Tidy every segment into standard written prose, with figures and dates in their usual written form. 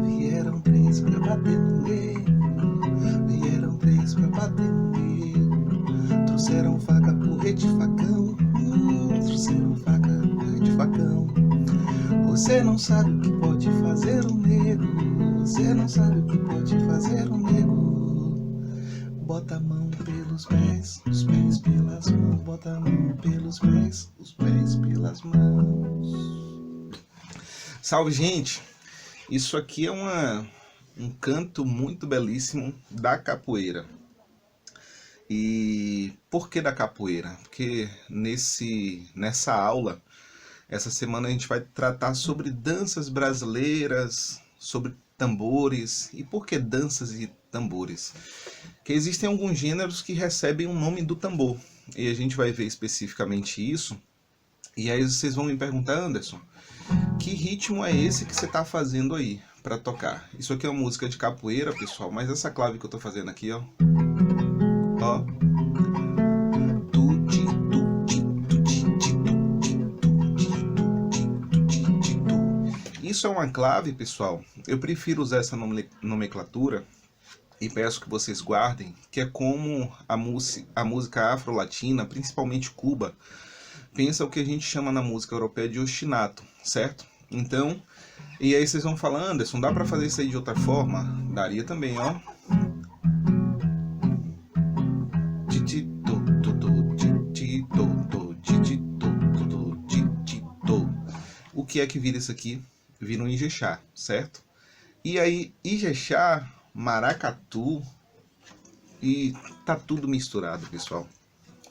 Vieram três pra bater no nego, vieram três pra bater no nego. Trouxeram faca, porrete, facão, trouxeram faca, porrete, facão. Você não sabe o que pode fazer um nego, você não sabe o que pode fazer um nego. Bota a mão pelos pés, os pés pelas mãos, bota a mão pelos pés, os pés pelas mãos. Salve, gente! Isso aqui é um canto muito belíssimo da capoeira. E por que da capoeira? Porque nessa aula, essa semana a gente vai tratar sobre danças brasileiras, sobre tambores. E por que danças e tambores? Porque existem alguns gêneros que recebem o nome do tambor. E a gente vai ver especificamente isso. E aí vocês vão me perguntar, Anderson, que ritmo é esse que você está fazendo aí para tocar? Isso aqui é uma música de capoeira, pessoal, mas essa clave que eu estou fazendo aqui, ó. Ó. Isso é uma clave, pessoal. Eu prefiro usar essa nomenclatura e peço que vocês guardem, que é como a música afro-latina, principalmente Cuba, pensa o que a gente chama na música europeia de ostinato, certo? Então, e aí vocês vão falar, Anderson, dá pra fazer isso aí de outra forma? Daria também, ó. O que é que vira isso aqui? Vira um Ijexá, certo? E aí, Ijexá, maracatu, e tá tudo misturado, pessoal.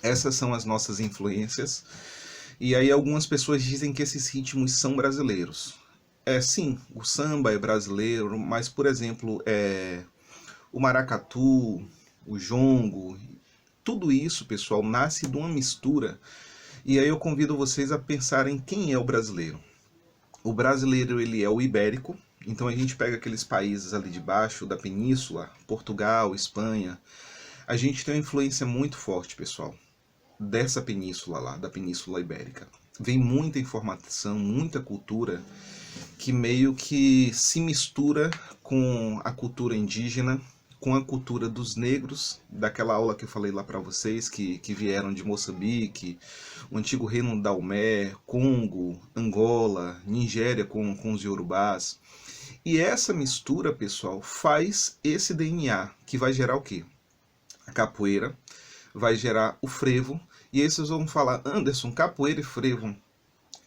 Essas são as nossas influências. E aí algumas pessoas dizem que esses ritmos são brasileiros. Sim, o samba é brasileiro, mas, por exemplo, o maracatu, o jongo, tudo isso, pessoal, nasce de uma mistura. E aí eu convido vocês a pensarem quem é o brasileiro. O brasileiro, ele é o ibérico. Então a gente pega aqueles países ali de baixo da península, Portugal, Espanha. A gente tem uma influência muito forte, pessoal, dessa península lá, da Península Ibérica. Vem muita informação, muita cultura que meio que se mistura com a cultura indígena, com a cultura dos negros, daquela aula que eu falei lá para vocês, que vieram de Moçambique, o antigo reino da Daomé, Congo, Angola, Nigéria com os Yorubás. E essa mistura, pessoal, faz esse DNA, que vai gerar o quê? A capoeira, vai gerar o frevo. E aí vocês vão falar, Anderson, capoeira e frevo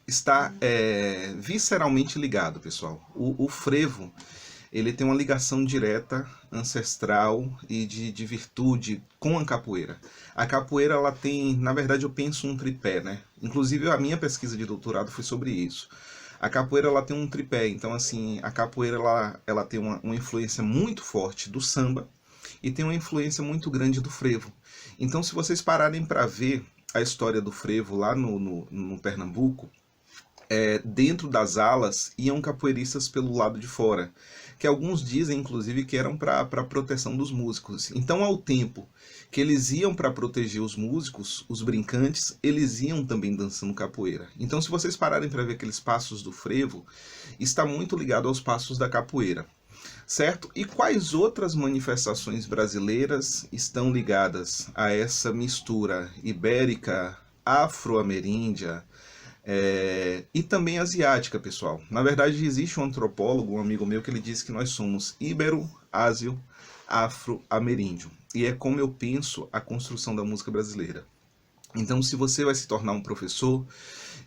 está visceralmente ligado, pessoal. O frevo, ele tem uma ligação direta, ancestral e de virtude com a capoeira. A capoeira, ela tem, na verdade eu penso um tripé, né? Inclusive a minha pesquisa de doutorado foi sobre isso. A capoeira, ela tem um tripé, então assim, a capoeira ela tem uma influência muito forte do samba e tem uma influência muito grande do frevo. Então, se vocês pararem para ver a história do frevo lá no Pernambuco, dentro das alas iam capoeiristas pelo lado de fora, que alguns dizem, inclusive, que eram para proteção dos músicos. Então, ao tempo que eles iam para proteger os músicos, os brincantes, eles iam também dançando capoeira. Então, se vocês pararem para ver aqueles passos do frevo, está muito ligado aos passos da capoeira. Certo? E quais outras manifestações brasileiras estão ligadas a essa mistura ibérica, afro-ameríndia e também asiática, pessoal? Na verdade, existe um antropólogo, um amigo meu, que ele diz que nós somos ibero, ásio, afro-ameríndio. E é como eu penso a construção da música brasileira. Então, se você vai se tornar um professor,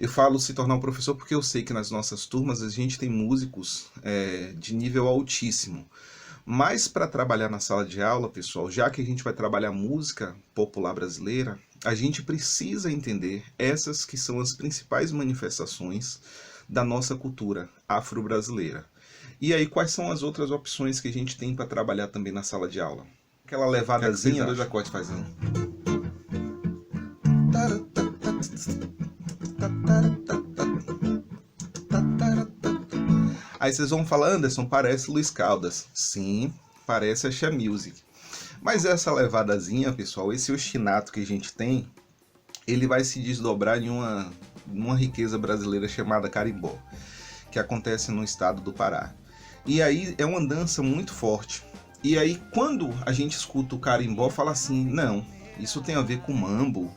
eu falo se tornar um professor porque eu sei que nas nossas turmas a gente tem músicos de nível altíssimo. Mas para trabalhar na sala de aula, pessoal, já que a gente vai trabalhar música popular brasileira, a gente precisa entender essas que são as principais manifestações da nossa cultura afro-brasileira. E aí, quais são as outras opções que a gente tem para trabalhar também na sala de aula? Aquela levadazinha, dois acordes fazendo. Aí vocês vão falar, Anderson, parece Luiz Caldas. Sim, parece Axé Music. Mas essa levadazinha, pessoal, esse ostinato que a gente tem, ele vai se desdobrar em uma riqueza brasileira chamada carimbó, que acontece no estado do Pará. E aí é uma dança muito forte. E aí quando a gente escuta o carimbó, fala assim, não, isso tem a ver com mambo,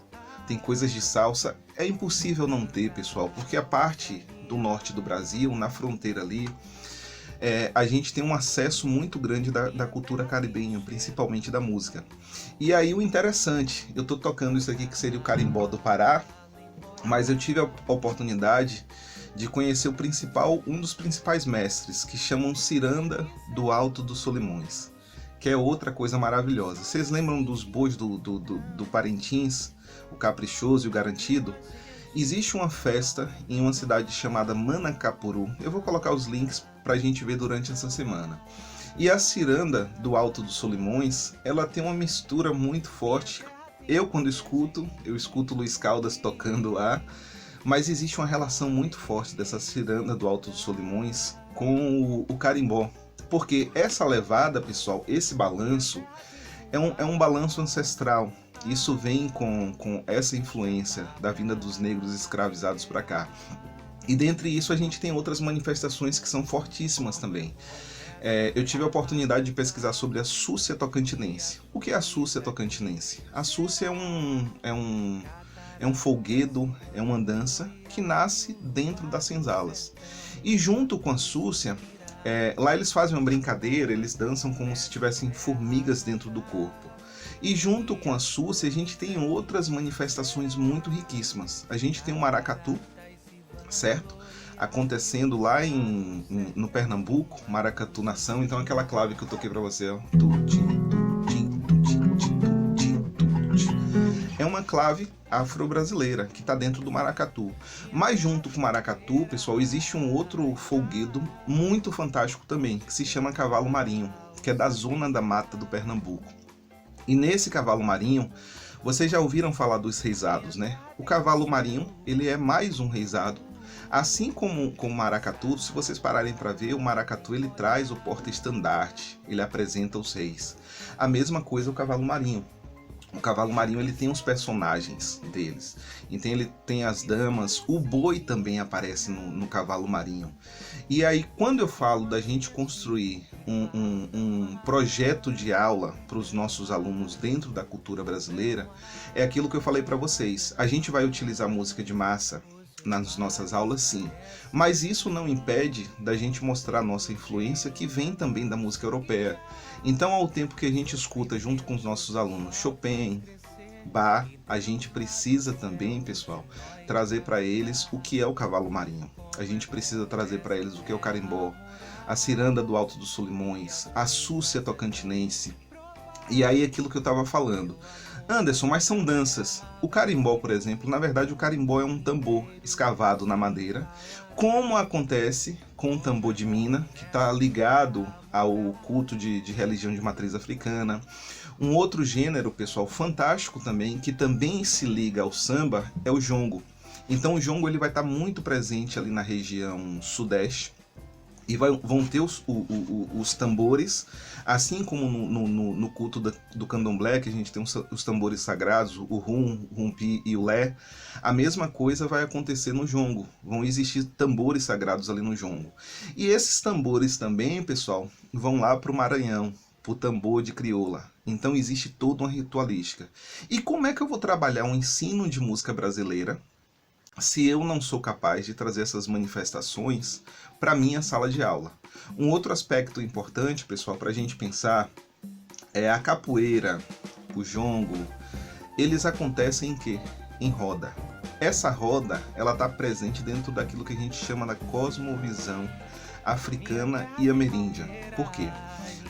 tem coisas de salsa. É impossível não ter, pessoal, porque a parte do norte do Brasil, na fronteira ali, a gente tem um acesso muito grande da cultura caribenha, principalmente da música. E aí o interessante, eu tô tocando isso aqui que seria o carimbó do Pará, mas eu tive a oportunidade de conhecer um dos principais mestres, que chamam Ciranda do Alto dos Solimões, que é outra coisa maravilhosa. Vocês lembram dos bois do Parintins, o Caprichoso e o Garantido? Existe uma festa em uma cidade chamada Manacapuru. Eu vou colocar os links para a gente ver durante essa semana. E a ciranda do Alto dos Solimões, ela tem uma mistura muito forte. Quando eu escuto Luiz Caldas tocando lá, mas existe uma relação muito forte dessa ciranda do Alto dos Solimões com o carimbó. Porque essa levada, pessoal, esse balanço, é um balanço ancestral. Isso vem com essa influência da vinda dos negros escravizados para cá. E dentre isso a gente tem outras manifestações que são fortíssimas também. Eu tive a oportunidade de pesquisar sobre a súcia tocantinense. O que é a súcia tocantinense? A súcia é um folguedo, é uma dança que nasce dentro das senzalas. E junto com a súcia, lá eles fazem uma brincadeira, eles dançam como se tivessem formigas dentro do corpo. E junto com a súcia a gente tem outras manifestações muito riquíssimas. A gente tem o maracatu, certo? Acontecendo lá no Pernambuco, Maracatu Nação. Então aquela clave que eu toquei pra você, ó. É uma clave afro-brasileira que está dentro do maracatu. Mas junto com o maracatu, pessoal, existe um outro folguedo muito fantástico também, que se chama cavalo marinho, que é da zona da mata do Pernambuco. E nesse cavalo marinho, vocês já ouviram falar dos reisados, né? O cavalo marinho, ele é mais um reisado. Assim como o maracatu, se vocês pararem para ver, o maracatu ele traz o porta-estandarte, ele apresenta os reis. A mesma coisa o cavalo marinho. O cavalo marinho ele tem os personagens deles, então ele tem as damas, o boi também aparece no cavalo marinho. E aí quando eu falo da gente construir um projeto de aula para os nossos alunos dentro da cultura brasileira, é aquilo que eu falei para vocês, a gente vai utilizar música de massa nas nossas aulas, sim, mas isso não impede da gente mostrar a nossa influência que vem também da música europeia. Então, ao tempo que a gente escuta junto com os nossos alunos Chopin, Bach, a gente precisa também, pessoal, trazer para eles o que é o cavalo marinho. A gente precisa trazer para eles o que é o carimbó, a ciranda do Alto dos Solimões, a súcia tocantinense. E aí aquilo que eu estava falando. Anderson, mas são danças. O carimbó, por exemplo, na verdade o carimbó é um tambor escavado na madeira, como acontece com o tambor de mina, que está ligado ao culto de religião de matriz africana. Um outro gênero, pessoal, fantástico também, que também se liga ao samba, é o jongo. Então o jongo ele vai estar muito presente ali na região sudeste, e vão ter os tambores, assim como no culto do candomblé, que a gente tem os tambores sagrados, o rum, o rumpi e o lé. A mesma coisa vai acontecer no jongo. Vão existir tambores sagrados ali no jongo. E esses tambores também, pessoal, vão lá para o Maranhão, para o tambor de crioula. Então existe toda uma ritualística. E como é que eu vou trabalhar um ensino de música brasileira se eu não sou capaz de trazer essas manifestações para minha sala de aula? Um outro aspecto importante, pessoal, para a gente pensar é a capoeira, o jongo. Eles acontecem em quê? Em roda. Essa roda, ela está presente dentro daquilo que a gente chama da cosmovisão africana e ameríndia. Por quê?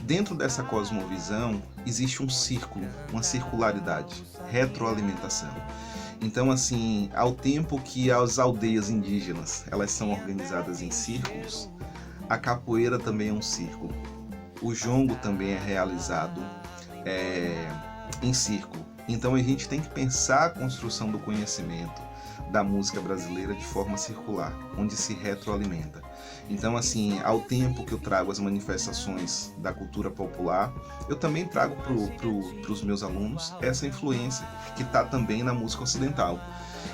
Dentro dessa cosmovisão existe um círculo, uma circularidade, retroalimentação. Então, assim, ao tempo que as aldeias indígenas elas são organizadas em círculos, a capoeira também é um círculo. O jongo também é realizado em círculo. Então, a gente tem que pensar a construção do conhecimento da música brasileira de forma circular, onde se retroalimenta. Então, assim, ao tempo que eu trago as manifestações da cultura popular, eu também trago para os meus alunos essa influência que está também na música ocidental.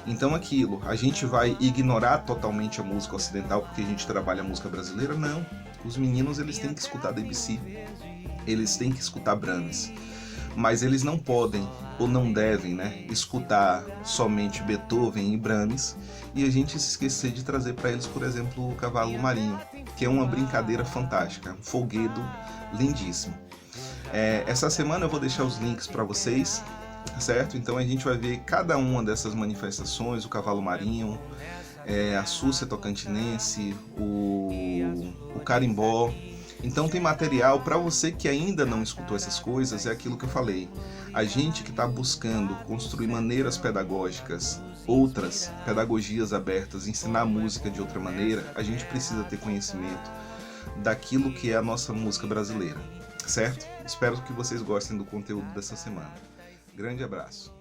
Então, aquilo, a gente vai ignorar totalmente a música ocidental porque a gente trabalha a música brasileira? Não. Os meninos, eles têm que escutar Debussy, eles têm que escutar Brahms, mas eles não podem ou não devem, né, escutar somente Beethoven e Brahms e a gente se esquecer de trazer para eles, por exemplo, o Cavalo Marinho, que é uma brincadeira fantástica, um folguedo lindíssimo. Essa semana eu vou deixar os links para vocês, certo? Então a gente vai ver cada uma dessas manifestações, o Cavalo Marinho, a Súcia Tocantinense, o Carimbó. Então tem material para você que ainda não escutou essas coisas, é aquilo que eu falei. A gente que está buscando construir maneiras pedagógicas, outras pedagogias abertas, ensinar música de outra maneira, a gente precisa ter conhecimento daquilo que é a nossa música brasileira, certo? Espero que vocês gostem do conteúdo dessa semana. Grande abraço.